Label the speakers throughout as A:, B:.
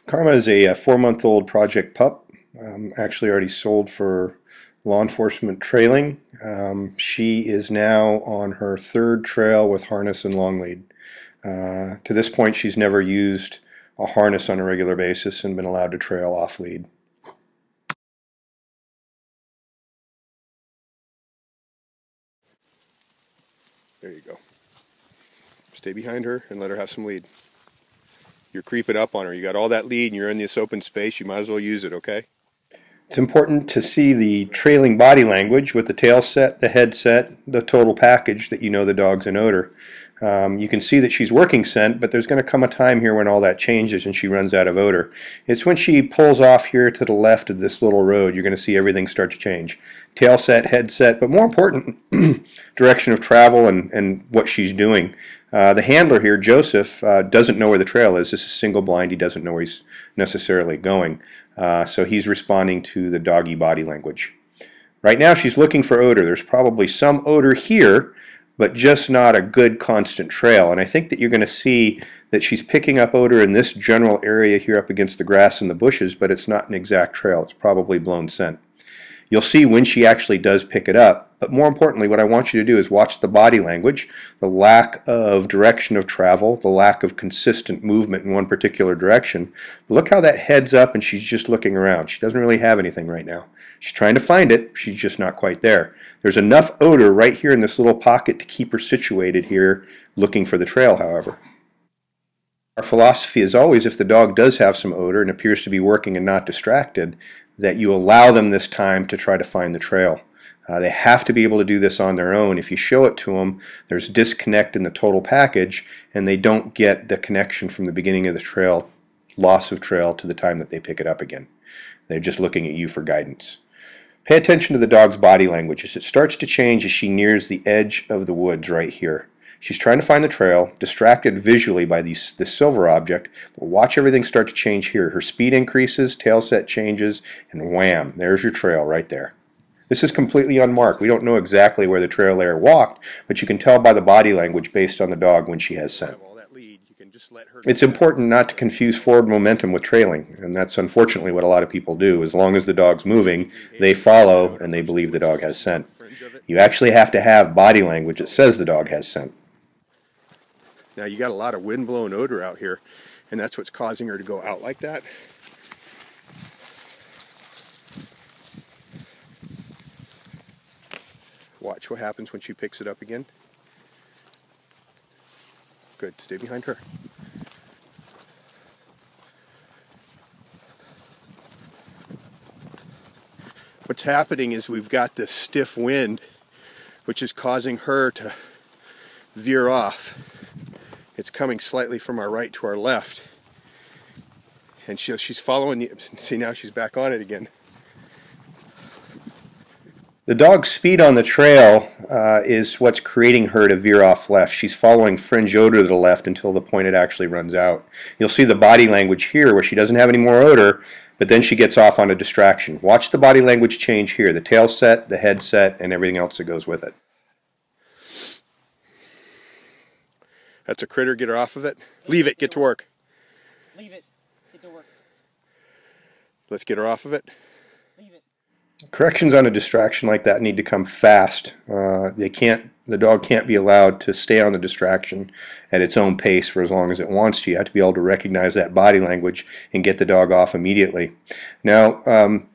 A: Karma is a 4-month-old project pup, actually already sold for law enforcement trailing. She is now on her third trail with harness and long lead. To this point, she's never used a harness on a regular basis and been allowed to trail off lead. There you go. Stay behind her and let her have some lead. You're creeping up on her. You got all that lead and you're in this open space. You might as well use it, okay? It's important to see the trailing body language with the tail set, the head set, the total package that you know the dog's an odor. You can see that she's working scent, but there's going to come a time here when all that changes and she runs out of odor. It's when she pulls off here to the left of this little road, you're going to see everything start to change. Tail set, head set, but more important, direction of travel and what she's doing. The handler here, Joseph, doesn't know where the trail is. This is single blind. He doesn't know where he's necessarily going. So he's responding to the doggy body language. Right now she's looking for odor. There's probably some odor here, but just not a good constant trail. And I think that you're going to see that she's picking up odor in this general area here up against the grass and the bushes, but it's not an exact trail. It's probably blown scent. You'll see when she actually does pick it up, but more importantly, what I want you to do is watch the body language, the lack of direction of travel, the lack of consistent movement in one particular direction. Look how that head's up and she's just looking around. She doesn't really have anything right now. She's trying to find it, she's just not quite there. There's enough odor right here in this little pocket to keep her situated here looking for the trail, however. Our philosophy is always, if the dog does have some odor and appears to be working and not distracted, that you allow them this time to try to find the trail. They have to be able to do this on their own. If you show it to them, there's disconnect in the total package and they don't get the connection from the beginning of the trail, loss of trail, to the time that they pick it up again. They're just looking at you for guidance. Pay attention to the dog's body language as it starts to change as she nears the edge of the woods right here. She's trying to find the trail, distracted visually by this silver object, but watch everything start to change here. Her speed increases, tail set changes, and wham, there's your trail right there. This is completely unmarked. We don't know exactly where the trail layer walked, but you can tell by the body language based on the dog when she has scent. It's important not to confuse forward momentum with trailing, and that's unfortunately what a lot of people do. As long as the dog's moving, they follow and they believe the dog has scent. You actually have to have body language that says the dog has scent. Now you got a lot of wind-blown odor out here, and that's what's causing her to go out like that. Watch what happens when she picks it up again. Good, stay behind her. What's happening is we've got this stiff wind, which is causing her to veer off. It's coming slightly from our right to our left. And she's following the, see, now she's back on it again. The dog's speed on the trail is what's creating her to veer off left. She's following fringe odor to the left until the point it actually runs out. You'll see the body language here where she doesn't have any more odor, but then she gets off on a distraction. Watch the body language change here, the tail set, the head set, and everything else that goes with it. That's a critter, get her off of it. Leave it, get to work.
B: Leave it, get to work.
A: Let's get her off of it.
B: Leave it.
A: Corrections on a distraction like that need to come fast. The dog can't be allowed to stay on the distraction at its own pace for as long as it wants to. You have to be able to recognize that body language and get the dog off immediately. Now,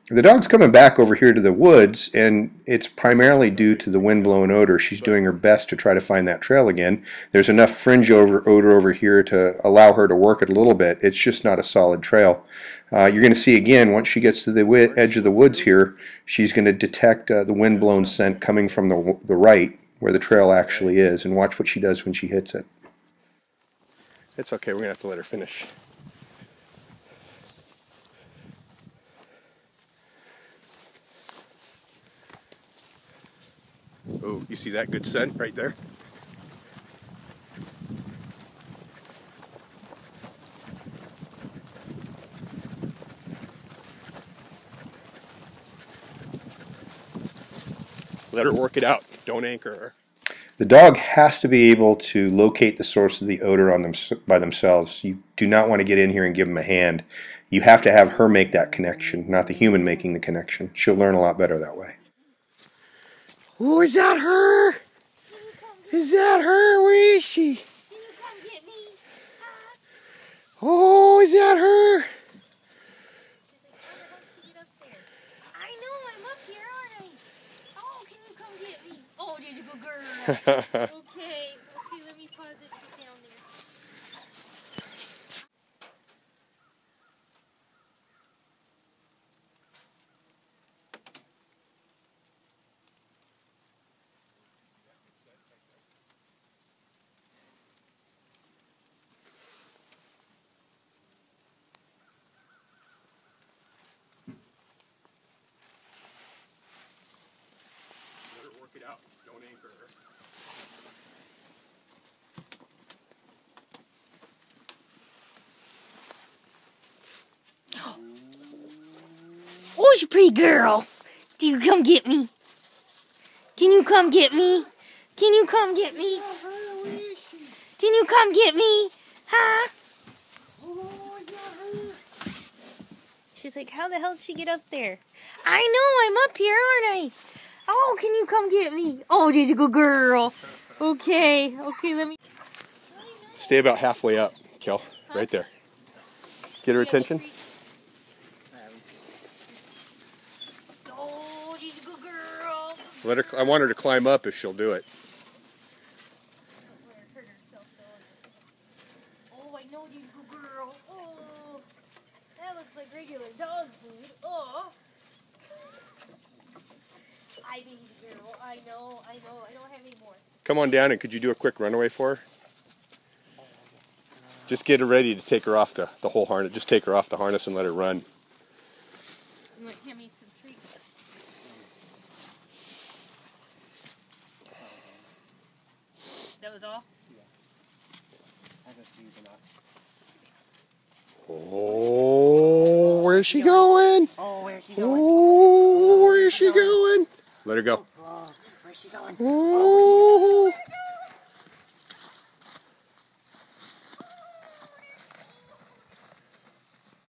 A: the dog's coming back over here to the woods, and it's primarily due to the wind-blown odor. She's doing her best to try to find that trail again. There's enough fringe odor over here to allow her to work it a little bit. It's just not a solid trail. You're going to see again, once she gets to the edge of the woods here, she's going to detect the wind-blown scent coming from the right, where the trail actually is, and watch what she does when she hits it. It's okay, we're going to have to let her finish. Oh, you see that good scent right there? Let her work it out. Don't anchor her. The dog has to be able to locate the source of the odor on them by themselves. You do not want to get in here and give them a hand. You have to have her make that connection, not the human making the connection. She'll learn a lot better that way. Oh, is that her? Is that her? Where is she?
C: Can you come get me?
A: Oh, is that her?
C: I know, I'm up here, aren't I? Oh, can you come get me? Oh, did you go, girl? Okay, let me pause it. Get down there.
A: Let her work it out. Don't anchor her.
C: Oh, you pretty girl. Do you come get me? Can you come get me? Can you come get me? Can you come get me? Huh? She's like, how the hell did she get up there? I know, I'm up here, aren't I? Oh, can you come get me? Oh, did you go, girl? Okay, let me...
A: Stay about halfway up, Kel. Right there. Get her attention.
C: Oh, did you go, girl?
A: Let her. I want her to climb up if she'll do it.
C: Oh, I know you go, girl. Oh, that looks like regular dog food. Oh. I baby girl. I know. I don't have any more.
A: Come on down, and could you do a quick runaway for her? Just get her ready to take her off the whole harness. Just take her off the harness and let her run.
C: You want to hand me some treats? That was all?
A: Oh, where's she going?
B: Oh, where's she going?
A: Oh, where's she going? Let her go.
B: Oh, where's she going?
A: Oh.